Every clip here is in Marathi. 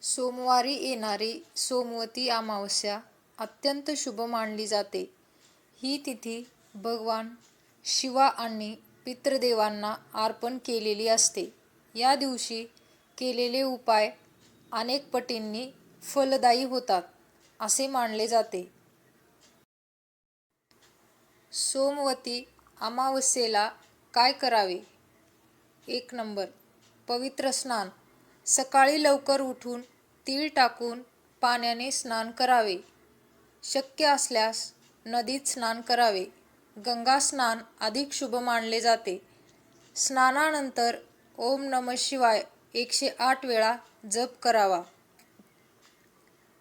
सोमवारी येणारी सोमवती अमावस्या अत्यंत शुभ मानली जाते. ही तिथी भगवान शिवा आणि पितृदेवांना अर्पण केलेली असते. या दिवशी केलेले उपाय अनेक पटींनी फलदायी होतात, असे मानले जाते. सोमवती अमावस्येला काय करावे? 1 नंबर. पवित्र स्नान. सकाळी लवकर उठून तीळ टाकून पाण्याने स्नान करावे. शक्य असल्यास नदीत स्नान करावे. गंगा स्नान अधिक शुभ मानले जाते. स्नानानंतर ओम नमः शिवाय 108 वेळा जप करावा.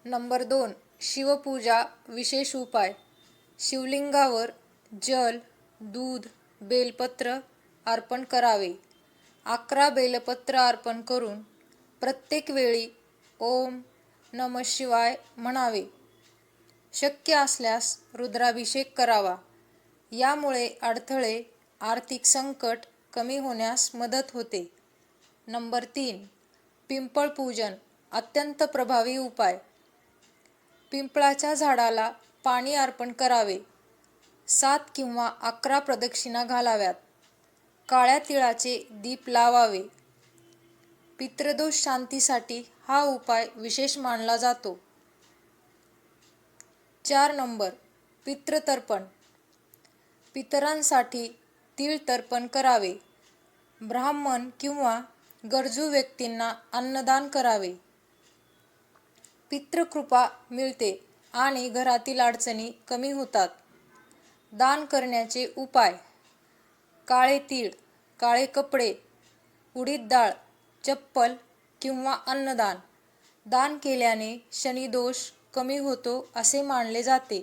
नंबर 2. शिवपूजा विशेष उपाय. शिवलिंगावर जल, दूध, बेलपत्र अर्पण करावे. 11 बेलपत्र अर्पण करून प्रत्येक वेळी ओम नमः शिवाय म्हणावे. शक्य असल्यास रुद्राभिषेक करावा. यामुळे अडथळे, आर्थिक संकट कमी होण्यास मदत होते. नंबर 3. पिंपळ पूजन अत्यंत प्रभावी उपाय. पिंपळाच्या झाडाला पाणी अर्पण करावे. 7 किंवा 11 प्रदक्षिणा घालाव्यात. काळ्या तिळाचे दीप लावावे. पितृदोष शांतीसाठी हा उपाय विशेष मानला जातो. 4 नंबर. पितृतर्पण. पितरांसाठी तीळ तर्पण करावे. ब्राह्मण किंवा गरजू व्यक्तींना अन्नदान करावे. पितृकृपा मिळते आणि घरातील अडचणी कमी होतात. दान करण्याचे उपाय. काळे तीळ, काळे कपडे, उडीद डाळ, चप्पल किंवा अन्नदान. दान केल्याने शनिदोष कमी होतो असे मानले जाते.